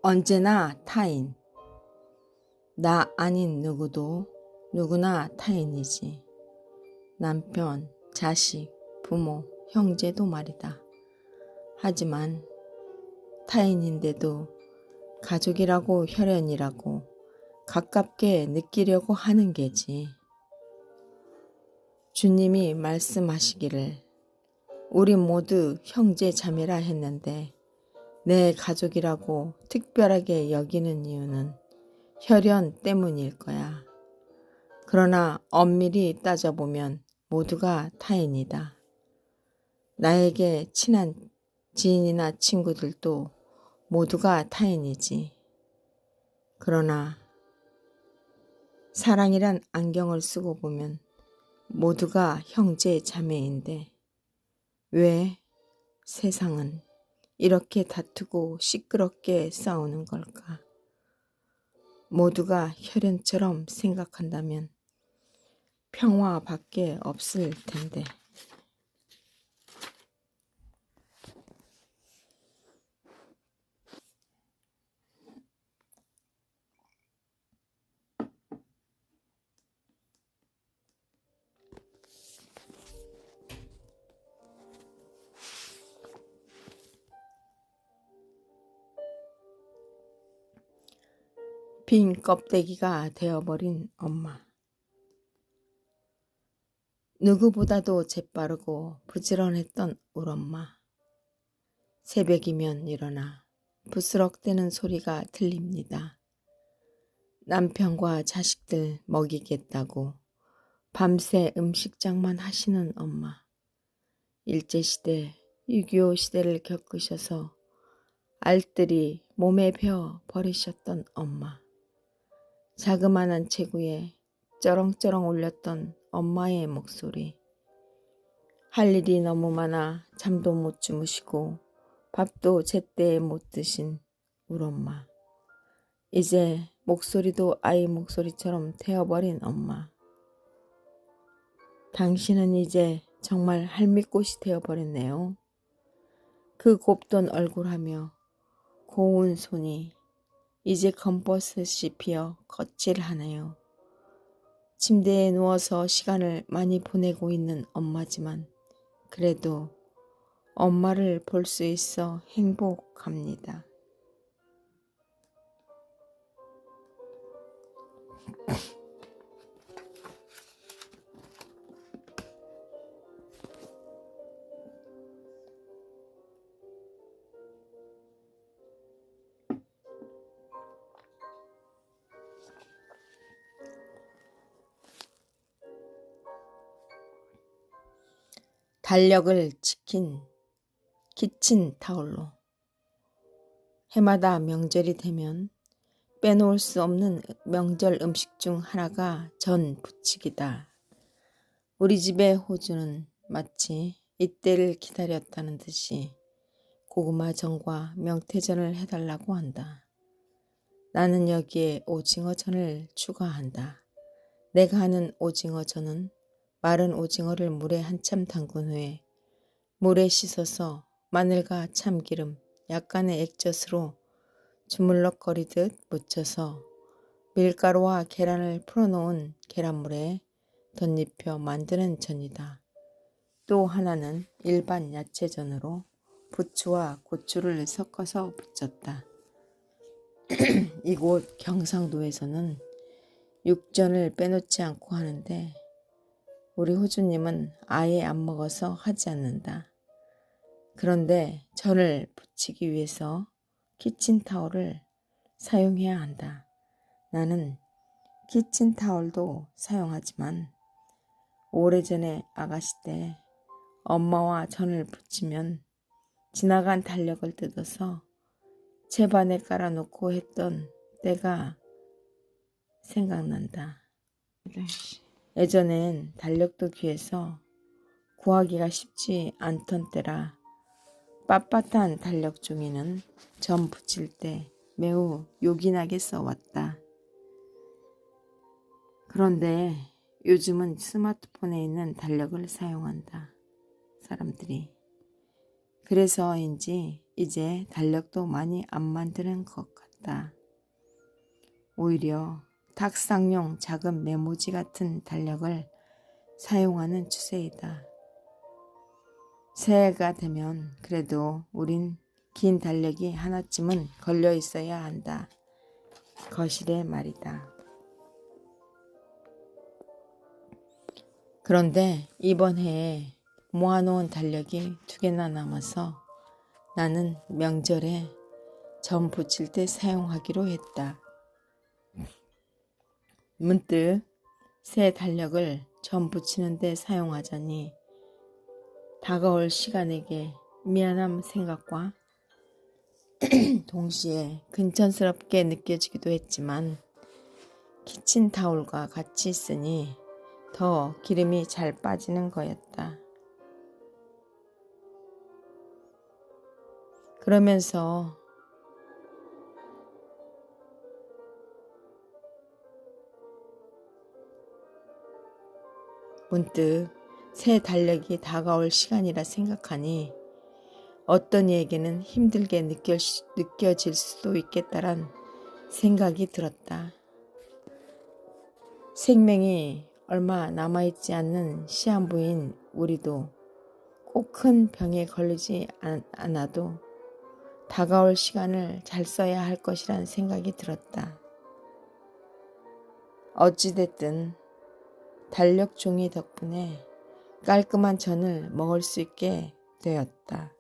언제나 타인. 나 아닌 누구도 누구나 타인이지. 남편, 자식, 부모, 형제도 말이다. 하지만 타인인데도 가족이라고 혈연이라고 가깝게 느끼려고 하는 게지. 주님이 말씀하시기를 우리 모두 형제 자매라 했는데 내 가족이라고 특별하게 여기는 이유는 혈연 때문일 거야. 그러나 엄밀히 따져보면 모두가 타인이다. 나에게 친한 지인이나 친구들도 모두가 타인이지. 그러나 사랑이란 안경을 쓰고 보면 모두가 형제 자매인데 왜 세상은 이렇게 다투고 시끄럽게 싸우는 걸까? 모두가 혈연처럼 생각한다면 평화밖에 없을 텐데. 빈 껍데기가 되어버린 엄마. 누구보다도 재빠르고 부지런했던 우리 엄마. 새벽이면 일어나 부스럭대는 소리가 들립니다. 남편과 자식들 먹이겠다고 밤새 음식장만 하시는 엄마. 일제시대, 6.25 시대를 겪으셔서 알뜰히 몸에 베어 버리셨던 엄마. 자그마한 체구에 쩌렁쩌렁 울렸던 엄마의 목소리. 할 일이 너무 많아 잠도 못 주무시고 밥도 제때에 못 드신 우리 엄마. 이제 목소리도 아이 목소리처럼 되어버린 엄마. 당신은 이제 정말 할미꽃이 되어버렸네요. 그 곱던 얼굴하며 고운 손이 이제 검버섯이 피어 거칠하네요. 침대에 누워서 시간을 많이 보내고 있는 엄마지만 그래도 엄마를 볼 수 있어 행복합니다. 달력을 지킨 키친타올로. 해마다 명절이 되면 빼놓을 수 없는 명절 음식 중 하나가 전 부치기다. 우리 집의 호주는 마치 이때를 기다렸다는 듯이 고구마전과 명태전을 해달라고 한다. 나는 여기에 오징어전을 추가한다. 내가 하는 오징어전은 마른 오징어를 물에 한참 담근 후에 물에 씻어서 마늘과 참기름, 약간의 액젓으로 주물럭거리듯 묻혀서 밀가루와 계란을 풀어놓은 계란물에 덧입혀 만드는 전이다. 또 하나는 일반 야채전으로 부추와 고추를 섞어서 부쳤다. 이곳 경상도에서는 육전을 빼놓지 않고 하는데 우리 호주님은 아예 안 먹어서 하지 않는다. 그런데 전을 부치기 위해서 키친타올을 사용해야 한다. 나는 키친타올도 사용하지만 오래전에 아가씨 때 엄마와 전을 부치면 지나간 달력을 뜯어서 채반에 깔아놓고 했던 때가 생각난다. 예전엔 달력도 귀해서 구하기가 쉽지 않던 때라 빳빳한 달력 종이는 전 붙일 때 매우 요긴하게 써왔다. 그런데 요즘은 스마트폰에 있는 달력을 사용한다. 사람들이. 그래서인지 이제 달력도 많이 안 만드는 것 같다. 않았다. 오히려 탁상용 작은 메모지 같은 달력을 사용하는 추세이다. 새해가 되면 그래도 우린 긴 달력이 하나쯤은 걸려 있어야 한다. 거실의 말이다. 그런데 이번 해에 모아놓은 달력이 2개나 남아서 나는 명절에 점 붙일 때 사용하기로 했다. 문득 새 달력을 점 붙이는 데 사용하자니 다가올 시간에게 미안한 생각과 동시에 근천스럽게 느껴지기도 했지만 키친타올과 같이 쓰니 더 기름이 잘 빠지는 거였다. 그러면서 문득 새 달력이 다가올 시간이라 생각하니 어떤 이에게는 힘들게 느껴질 수도 있겠다란 생각이 들었다. 생명이 얼마 남아있지 않는 시한부인 우리도 꼭 큰 병에 걸리지 않아도 다가올 시간을 잘 써야 할 것이란 생각이 들었다. 어찌됐든 달력 종이 덕분에 깔끔한 전을 먹을 수 있게 되었다.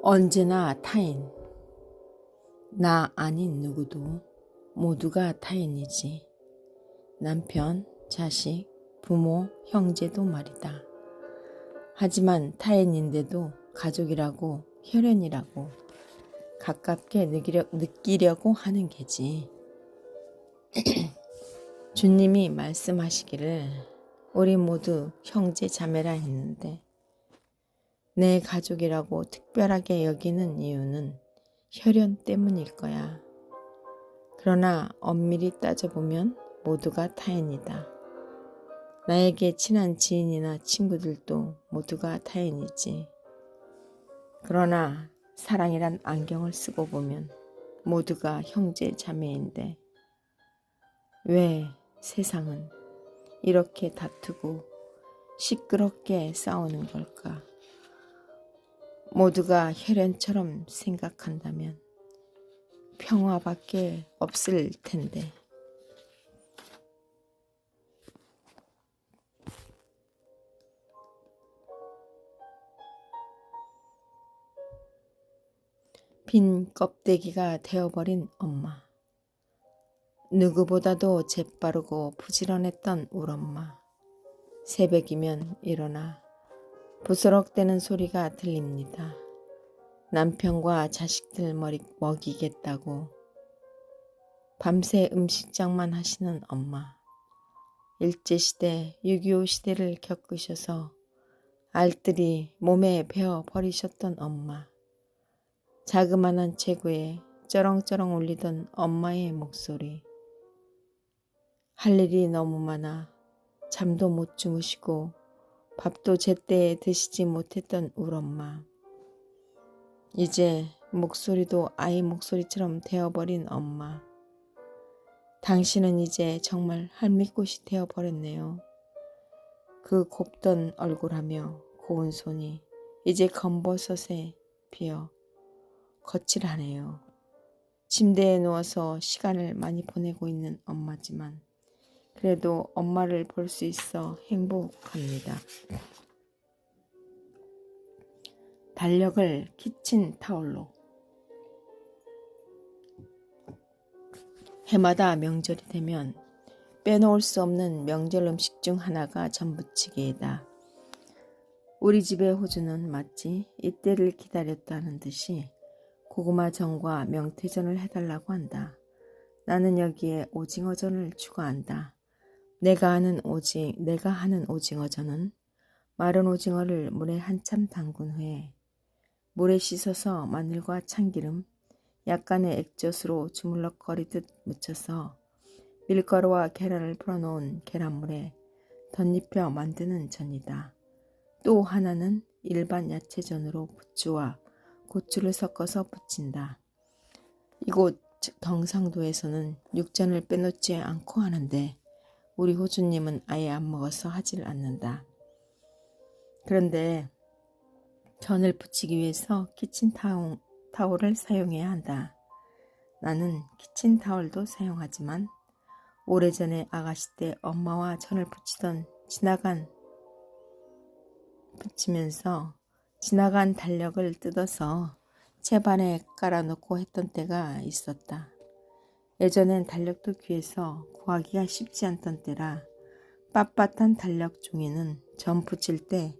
언제나 타인, 나 아닌 누구도 모두가 타인이지. 남편, 자식, 부모, 형제도 말이다. 하지만 타인인데도 가족이라고 혈연이라고 가깝게 느끼려고 하는 게지. 주님이 말씀하시기를 우리 모두 형제 자매라 했는데 내 가족이라고 특별하게 여기는 이유는 혈연 때문일 거야. 그러나 엄밀히 따져보면 모두가 타인이다. 나에게 친한 지인이나 친구들도 모두가 타인이지. 그러나 사랑이란 안경을 쓰고 보면 모두가 형제 자매인데 왜 세상은 이렇게 다투고 시끄럽게 싸우는 걸까? 모두가 혈연처럼 생각한다면 평화밖에 없을 텐데. 빈 껍데기가 되어버린 엄마. 누구보다도 재빠르고 부지런했던 울 엄마. 새벽이면 일어나 부스럭대는 소리가 들립니다. 남편과 자식들 먹이겠다고 밤새 음식장만 하시는 엄마. 일제시대 6.25 시대를 겪으셔서 알뜰히 몸에 베어 버리셨던 엄마. 자그마한 체구에 쩌렁쩌렁 울리던 엄마의 목소리. 할 일이 너무 많아 잠도 못 주무시고 밥도 제때 드시지 못했던 울 엄마. 이제 목소리도 아이 목소리처럼 되어버린 엄마. 당신은 이제 정말 할미꽃이 되어버렸네요. 그 곱던 얼굴하며 고운 손이 이제 검버섯에 비어 거칠하네요. 침대에 누워서 시간을 많이 보내고 있는 엄마지만 그래도 엄마를 볼 수 있어 행복합니다. 달력을 키친타올로. 해마다 명절이 되면 빼놓을 수 없는 명절 음식 중 하나가 전부치기이다. 우리 집의 호주는 마치 이때를 기다렸다는 듯이 고구마전과 명태전을 해달라고 한다. 나는 여기에 오징어전을 추가한다. 내가 하는 오징어전은 마른 오징어를 물에 한참 담근 후에 물에 씻어서 마늘과 참기름, 약간의 액젓으로 주물럭거리듯 묻혀서 밀가루와 계란을 풀어놓은 계란물에 덧입혀 만드는 전이다. 또 하나는 일반 야채전으로 부추와 고추를 섞어서 부친다. 이곳 경상도에서는 육전을 빼놓지 않고 하는데 우리 호주님은 아예 안 먹어서 하질 않는다. 그런데 전을 부치기 위해서 키친타올을 사용해야 한다. 나는 키친타올도 사용하지만 오래전에 아가씨 때 엄마와 전을 부치면서 지나간 달력을 뜯어서 채반에 깔아놓고 했던 때가 있었다. 예전엔 달력도 귀해서 구하기가 쉽지 않던 때라 빳빳한 달력 종이는 전 부칠 때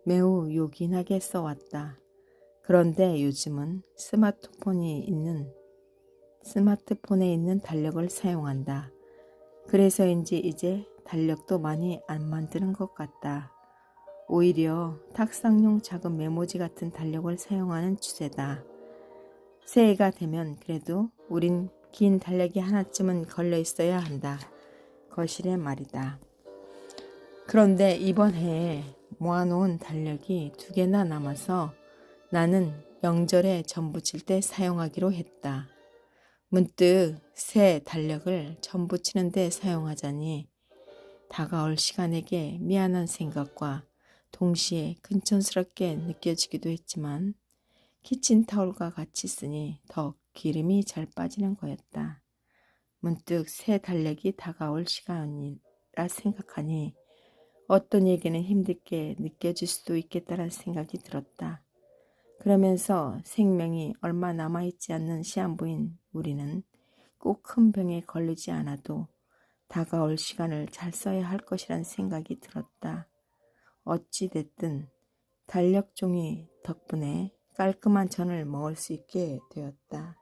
매우 요긴하게 써왔다. 그런데 요즘은 스마트폰에 있는 달력을 사용한다. 그래서인지 이제 달력도 많이 안 만드는 것 같다. 오히려 탁상용 작은 메모지 같은 달력을 사용하는 추세다. 새해가 되면 그래도 우린 긴 달력이 하나쯤은 걸려 있어야 한다. 거실에 말이다. 그런데 이번 해에 모아놓은 달력이 2개나 남아서 나는 명절에 전 부칠 때 사용하기로 했다. 문득 새 달력을 전 부치는 데 사용하자니 다가올 시간에게 미안한 생각과 동시에 근천스럽게 느껴지기도 했지만 키친타올과 같이 쓰니 더 기름이 잘 빠지는 거였다. 문득 새 달력이 다가올 시간이라 생각하니 어떤 얘기는 힘들게 느껴질 수도 있겠다는 생각이 들었다. 그러면서 생명이 얼마 남아있지 않는 시한부인 우리는 꼭 큰 병에 걸리지 않아도 다가올 시간을 잘 써야 할 것이란 생각이 들었다. 어찌 됐든 달력 종이 덕분에 깔끔한 전을 먹을 수 있게 되었다.